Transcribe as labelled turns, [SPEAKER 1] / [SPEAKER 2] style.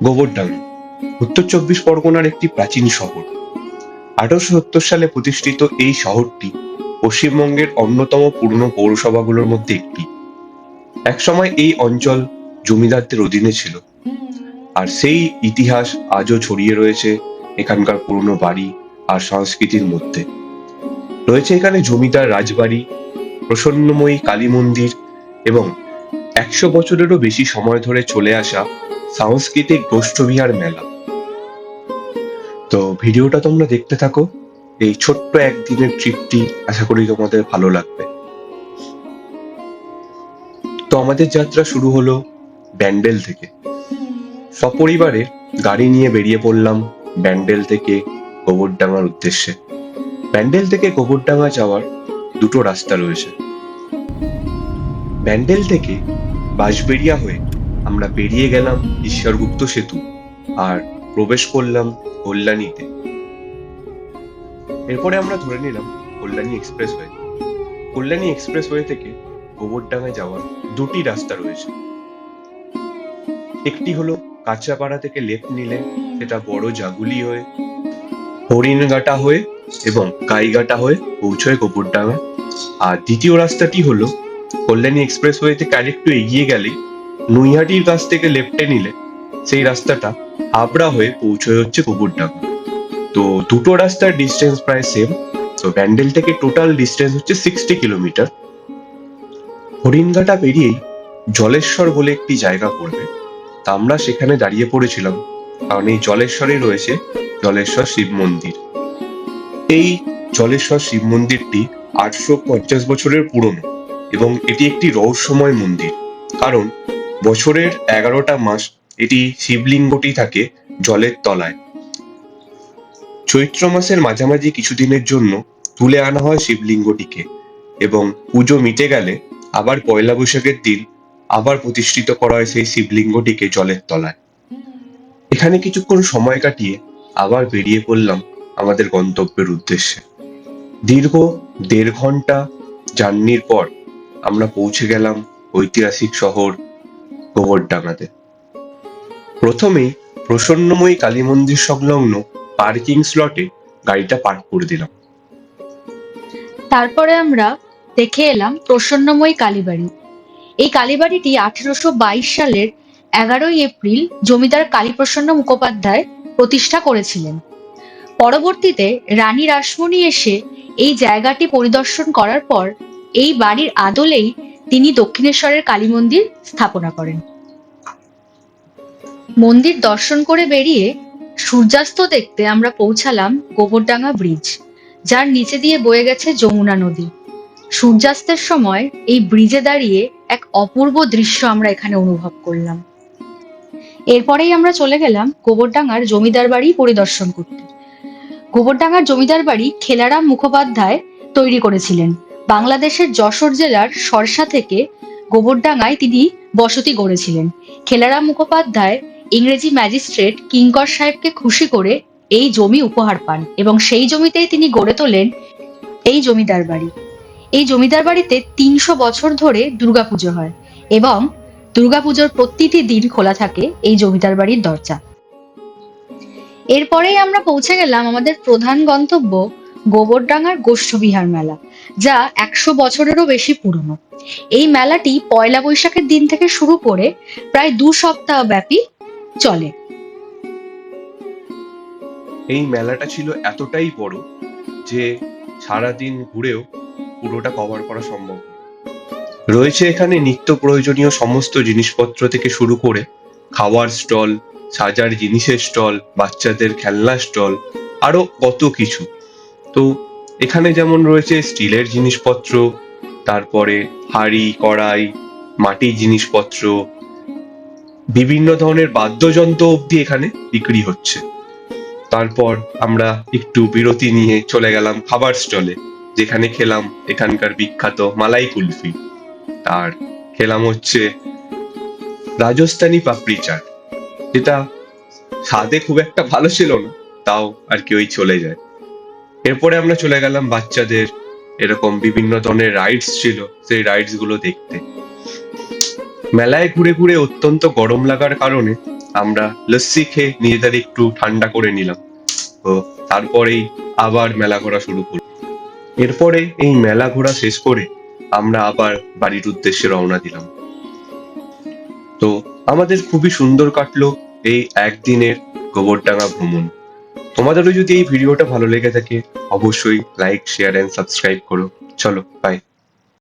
[SPEAKER 1] গোবরডাঙ্গা উত্তর চব্বিশ পরগনার একটি প্রাচীন শহর। 1870 সালে প্রতিষ্ঠিত এই শহরটি পশ্চিমবঙ্গের অন্যতম পুরনো পৌরসভাগুলোর মধ্যে একটি। একসময় এই অঞ্চল জমিদারদের অধীনে ছিল, আর সেই ইতিহাস আজও ছড়িয়ে রয়েছে এখানকার পুরনো বাড়ি আর সংস্কৃতির মধ্যে। রয়েছে এখানে জমিদার রাজবাড়ি, প্রসন্নময়ী কালী মন্দির এবং 100 বছরেরও বেশি সময় ধরে চলে আসা সাংস্কৃতিক গোষ্ঠবিহার মেলা। তো ভিডিওটা তোমরা দেখতে থাকো। এই ছোট্ট একদিনের ট্রিপটি আশা করি তোমাদের ভালো লাগবে। তো আমাদের যাত্রা শুরু হলো ব্যান্ডেল থেকে। সপরিবারে গাড়ি নিয়ে বেরিয়ে পড়লাম ব্যান্ডেল থেকে গোবরডাঙ্গার উদ্দেশ্যে। ব্যান্ডেল থেকে গোবরডাঙ্গা যাওয়ার দুটো রাস্তা রয়েছে। ব্যান্ডেল থেকে বাঁশবেড়িয়া হয়ে আমরা বেরিয়ে গেলাম ঈশ্বরগুপ্ত সেতু আর প্রবেশ করলাম কল্যাণীতে। এরপরে আমরা ধরে নিলাম কল্যাণী এক্সপ্রেসওয়ে। কল্যাণী এক্সপ্রেসওয়ে থেকে গোবরডাঙ্গায় যাওয়ার দুটি রাস্তা রয়েছে। একটি হলো কাঁচরাপাড়া থেকে লেফট নিলে সেটা বড় জাগুলি হয়ে, হরিণঘাটা হয়ে এবং গাইঘাটা হয়ে পৌঁছয় গোবরডাঙ্গা। আর দ্বিতীয় রাস্তাটি হলো কল্যাণী এক্সপ্রেসওয়ে থেকে আরেকটু এগিয়ে গেলেই নৈহাটির কাছ থেকে লেফটে নিলে সেই রাস্তাটা হাবড়া হয়ে পৌঁছয় হচ্ছে গোবরডাঙ্গা। তো দুটো রাস্তার ডিস্টেন্স প্রায় সেম। তো ব্যান্ডেল থেকে টোটাল ডিস্টেন্স হচ্ছে 60 কিলোমিটার। হরিণঘাটা পেরিয়েই জলেশ্বর বলে একটি জায়গা পড়বে। তা আমরা সেখানে দাঁড়িয়ে পড়েছিলাম, কারণ এই জলেশ্বরে রয়েছে জলেশ্বর শিব মন্দির। এই জলেশ্বর শিব মন্দিরটি 850 বছরের পুরনো এবং এটি একটি রহস্যময় মন্দির, কারণ বছরের 11টা মাস এটি শিবলিঙ্গটি থাকে জলের তলায়। চৈত্র মাসের মাঝামাঝি কিছুদিনের জন্য তুলে আনা হয় শিবলিঙ্গটিকে এবং পুজো মিটে গেলে আবার পয়লা বৈশাখের দিন আবার প্রতিষ্ঠিত করা হয় সেই শিবলিঙ্গটিকে জলের তলায়। এখানে কিছুক্ষণ সময় কাটিয়ে আবার বেরিয়ে পড়লাম আমাদের গন্তব্যের উদ্দেশ্যে। দীর্ঘ 1.5 ঘন্টা জার্নির পর আমরা পৌঁছে গেলাম ঐতিহাসিক শহর গোবরডাঙ্গাতে। প্রথমেই প্রসন্নময়ী কালী মন্দির সংলগ্ন পার্কিং স্লটে গাড়িটা পার্ক করে দিলাম।
[SPEAKER 2] তারপরে আমরা দেখে এলাম প্রসন্নময়ী কালীবাড়ি। এই কালীবাড়িটি 1822 সালের 11ই এপ্রিল জমিদার কালীপ্রসন্ন মুখোপাধ্যায় প্রতিষ্ঠা করেছিলেন। পরবর্তীতে রানী রাসমণি এসে এই জায়গাটি পরিদর্শন করার পর এই বাড়ির আদলেই তিনি দক্ষিণেশ্বরের কালী মন্দির স্থাপনা করেন। মন্দির দর্শন করে বেরিয়ে সূর্যাস্ত দেখতে আমরা পৌঁছালাম গোবরডাঙ্গা ব্রিজ, যার নিচে দিয়ে বয়ে গেছে যমুনা নদী। সূর্যাস্তের সময় এই ব্রিজে দাঁড়িয়ে এক অপূর্ব দৃশ্য আমরা এখানে অনুভব করলাম। এরপরেই আমরা চলে গেলাম গোবরডাঙ্গার জমিদার বাড়ি পরিদর্শন করতে। গোবরডাঙ্গার জমিদার বাড়ি খেলারাম মুখোপাধ্যায় তৈরি করেছিলেন। বাংলাদেশের যশোর জেলার সরসা থেকে গোবরডাঙ্গায় তিনি বসতি গড়েছিলেন। খেলারাম মুখোপাধ্যায় ইংরেজি ম্যাজিস্ট্রেট কিঙ্কর সাহেবকে খুশি করে এই জমি উপহার পান এবং সেই জমিতেই তিনি গড়ে তোলেন এই জমিদার বাড়ি। এই জমিদার বাড়িতে 300 বছর ধরে দুর্গাপুজো হয় এবং দুর্গাপুজোর প্রতিটি দিন খোলা থাকে এই জমিদার বাড়ির দরজা। এরপরেই আমরা পৌঁছে গেলাম আমাদের প্রধান গন্তব্য গোবরডাঙ্গার গোষ্ঠবিহার মেলা, যা 100 বছরেরও বেশি পুরনো। এই মেলাটি পয়লা বৈশাখের দিন থেকে শুরু করে প্রায় 2 সপ্তাহ ব্যাপী চলে।
[SPEAKER 1] এই মেলাটা ছিল এতটাই বড় যে সারাদিন ঘুরেও পুরোটা কভার করা সম্ভব নয়। রয়েছে এখানে নিত্য প্রয়োজনীয় সমস্ত জিনিসপত্র থেকে শুরু করে খাওয়ার স্টল, সাজার জিনিসের স্টল, বাচ্চাদের খেলনা স্টল, আরো কত কিছু। তো এখানে যেমন রয়েছে স্টিলের জিনিসপত্র, তারপরে হাঁড়ি কড়াই, মাটির জিনিসপত্র, বিভিন্ন ধরনের বাদ্যযন্ত্র অব্দি এখানে বিক্রি হচ্ছে। তারপর আমরা একটু বিরতি নিয়ে চলে গেলাম খাবার স্টলে, যেখানে খেলাম এখানকার বিখ্যাত মালাই কুলফি, আর খেলাম হচ্ছে রাজস্থানি পাপড়ি চাট, যেটা স্বাদে খুব একটা ভালো ছিল না, তাও আর কি ওই চলে যায়। এরপরে আমরা চলে গেলাম বাচ্চাদের এরকম বিভিন্ন ধরনের রাইডস ছিল, সেই রাইডস গুলো দেখতে। মেলায় ঘুরে ঘুরে অত্যন্ত গরম লাগার কারণে আমরা লস্যি খেয়ে নিজেদের একটু ঠান্ডা করে নিলাম। তো তারপরেই আবার মেলা ঘোরা শুরু করলাম। এরপরে এই মেলা ঘোরা শেষ করে আমরা আবার বাড়ির উদ্দেশ্যে রওনা দিলাম। তো আমাদের খুবই সুন্দর কাটলো এই একদিনের গোবরডাঙ্গা ভ্রমণ। তোমাদেরও যদি এই ভিডিওটা ভালো লেগে থাকে অবশ্যই লাইক শেয়ার এন্ড সাবস্ক্রাইব করো। চলো বাই।